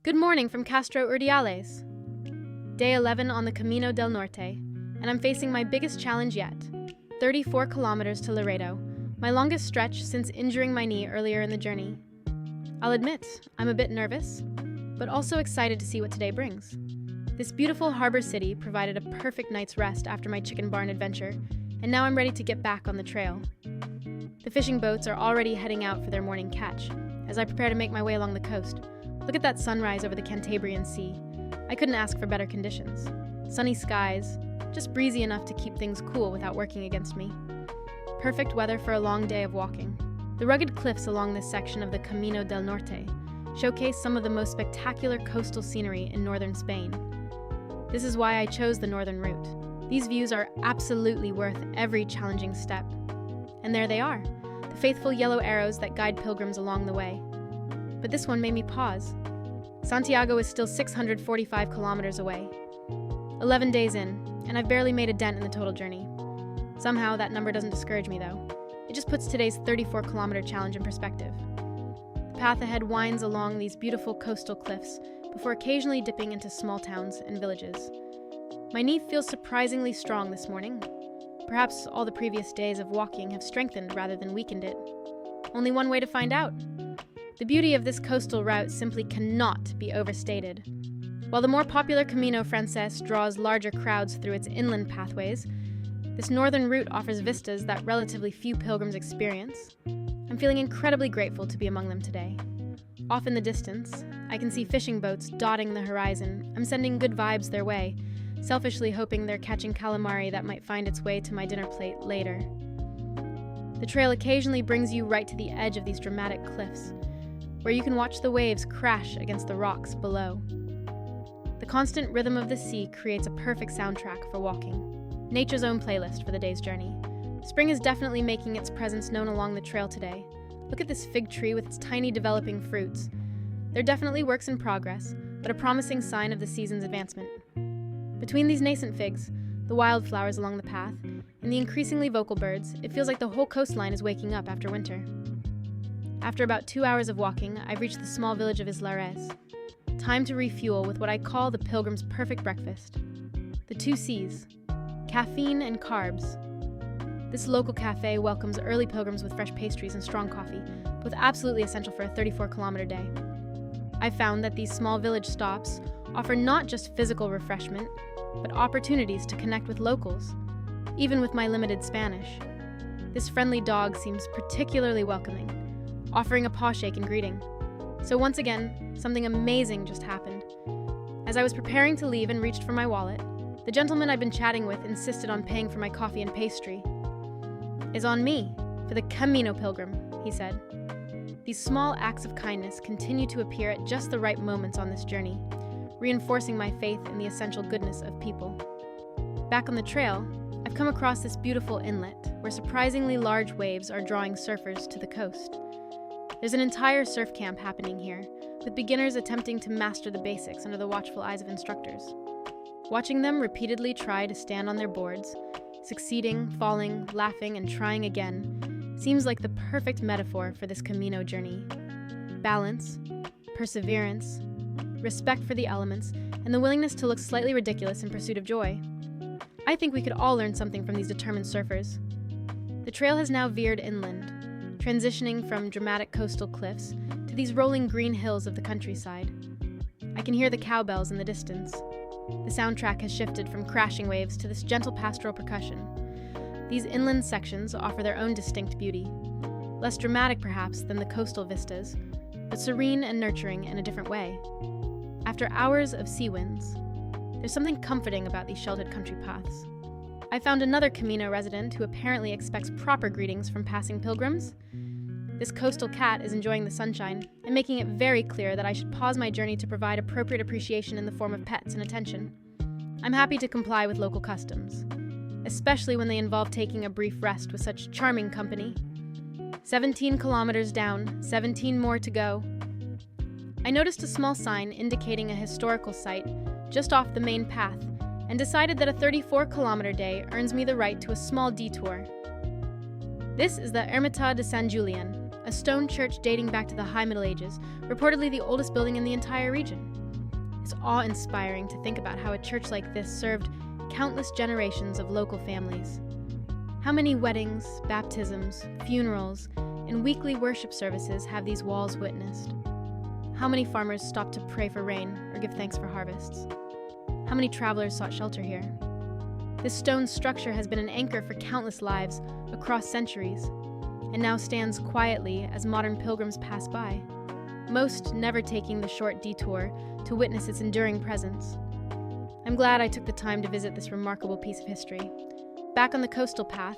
Good morning from Castro Urdiales. Day 11 on the Camino del Norte, and I'm facing my biggest challenge yet. 34 kilometers to Laredo, my longest stretch since injuring my knee earlier in the journey. I'll admit, I'm a bit nervous, but also excited to see what today brings. This beautiful harbor city provided a perfect night's rest after my chicken barn adventure, and now I'm ready to get back on the trail. The fishing boats are already heading out for their morning catch, as I prepare to make my way along the coast. Look at that sunrise over the Cantabrian Sea. I couldn't ask for better conditions. Sunny skies, just breezy enough to keep things cool without working against me. Perfect weather for a long day of walking. The rugged cliffs along this section of the Camino del Norte showcase some of the most spectacular coastal scenery in northern Spain. This is why I chose the northern route. These views are absolutely worth every challenging step. And there they are, the faithful yellow arrows that guide pilgrims along the way. But this one made me pause. Santiago is still 645 kilometers away. 11 days in, and I've barely made a dent in the total journey. Somehow, that number doesn't discourage me, though. It just puts today's 34-kilometer challenge in perspective. The path ahead winds along these beautiful coastal cliffs before occasionally dipping into small towns and villages. My knee feels surprisingly strong this morning. Perhaps all the previous days of walking have strengthened rather than weakened it. Only one way to find out. The beauty of this coastal route simply cannot be overstated. While the more popular Camino Francés draws larger crowds through its inland pathways, this northern route offers vistas that relatively few pilgrims experience. I'm feeling incredibly grateful to be among them today. Off in the distance, I can see fishing boats dotting the horizon. I'm sending good vibes their way, selfishly hoping they're catching calamari that might find its way to my dinner plate later. The trail occasionally brings you right to the edge of these dramatic cliffs, where you can watch the waves crash against the rocks below. The constant rhythm of the sea creates a perfect soundtrack for walking, nature's own playlist for the day's journey. Spring is definitely making its presence known along the trail today. Look at this fig tree with its tiny developing fruits. They're definitely works in progress, but a promising sign of the season's advancement. Between these nascent figs, the wildflowers along the path, and the increasingly vocal birds, it feels like the whole coastline is waking up after winter. After about 2 hours of walking, I've reached the small village of Islares. Time to refuel with what I call the pilgrim's perfect breakfast. The 2 C's, caffeine and carbs. This local cafe welcomes early pilgrims with fresh pastries and strong coffee, both absolutely essential for a 34-kilometer day. I've found that these small village stops offer not just physical refreshment, but opportunities to connect with locals, even with my limited Spanish. This friendly dog seems particularly welcoming, offering a paw shake in greeting. So once again, something amazing just happened. As I was preparing to leave and reached for my wallet, the gentleman I'd been chatting with insisted on paying for my coffee and pastry. "Is on me, for the Camino pilgrim," he said. These small acts of kindness continue to appear at just the right moments on this journey, reinforcing my faith in the essential goodness of people. Back on the trail, I've come across this beautiful inlet, where surprisingly large waves are drawing surfers to the coast. There's an entire surf camp happening here, with beginners attempting to master the basics under the watchful eyes of instructors. Watching them repeatedly try to stand on their boards, succeeding, falling, laughing, and trying again, seems like the perfect metaphor for this Camino journey. Balance, perseverance, respect for the elements, and the willingness to look slightly ridiculous in pursuit of joy. I think we could all learn something from these determined surfers. The trail has now veered inland, transitioning from dramatic coastal cliffs to these rolling green hills of the countryside. I can hear the cowbells in the distance. The soundtrack has shifted from crashing waves to this gentle pastoral percussion. These inland sections offer their own distinct beauty. Less dramatic, perhaps, than the coastal vistas, but serene and nurturing in a different way. After hours of sea winds, there's something comforting about these sheltered country paths. I found another Camino resident who apparently expects proper greetings from passing pilgrims. This coastal cat is enjoying the sunshine and making it very clear that I should pause my journey to provide appropriate appreciation in the form of pets and attention. I'm happy to comply with local customs, especially when they involve taking a brief rest with such charming company. 17 kilometers down, 17 more to go. I noticed a small sign indicating a historical site just off the main path, and decided that a 34-kilometer day earns me the right to a small detour. This is the Ermita de San Julian, a stone church dating back to the High Middle Ages, reportedly the oldest building in the entire region. It's awe-inspiring to think about how a church like this served countless generations of local families. How many weddings, baptisms, funerals, and weekly worship services have these walls witnessed? How many farmers stopped to pray for rain or give thanks for harvests? How many travelers sought shelter here? This stone structure has been an anchor for countless lives across centuries, and now stands quietly as modern pilgrims pass by, most never taking the short detour to witness its enduring presence. I'm glad I took the time to visit this remarkable piece of history. Back on the coastal path,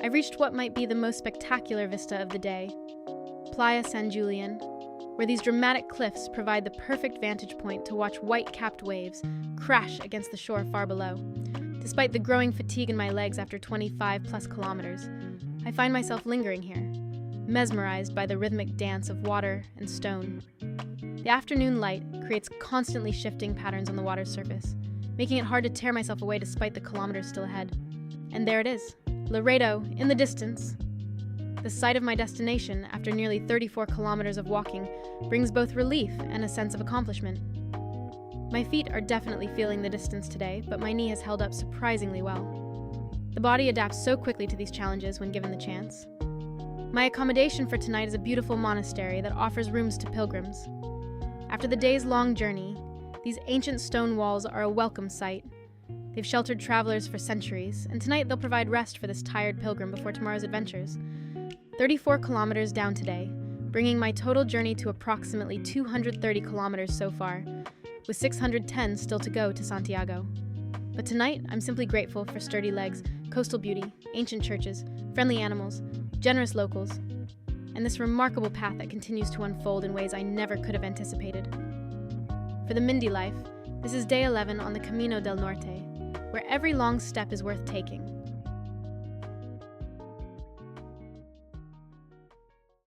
I reached what might be the most spectacular vista of the day, Playa San Julian, where these dramatic cliffs provide the perfect vantage point to watch white-capped waves crash against the shore far below. Despite the growing fatigue in my legs after 25+ kilometers, I find myself lingering here, mesmerized by the rhythmic dance of water and stone. The afternoon light creates constantly shifting patterns on the water's surface, making it hard to tear myself away despite the kilometers still ahead. And there it is, Laredo, in the distance. The sight of my destination, after nearly 34 kilometers of walking, brings both relief and a sense of accomplishment. My feet are definitely feeling the distance today, but my knee has held up surprisingly well. The body adapts so quickly to these challenges when given the chance. My accommodation for tonight is a beautiful monastery that offers rooms to pilgrims. After the day's long journey, these ancient stone walls are a welcome sight. They've sheltered travelers for centuries, and tonight they'll provide rest for this tired pilgrim before tomorrow's adventures. 34 kilometers down today, bringing my total journey to approximately 230 kilometers so far, with 610 still to go to Santiago. But tonight, I'm simply grateful for sturdy legs, coastal beauty, ancient churches, friendly animals, generous locals, and this remarkable path that continues to unfold in ways I never could have anticipated. For the Mindie life, this is day 11 on the Camino del Norte, where every long step is worth taking,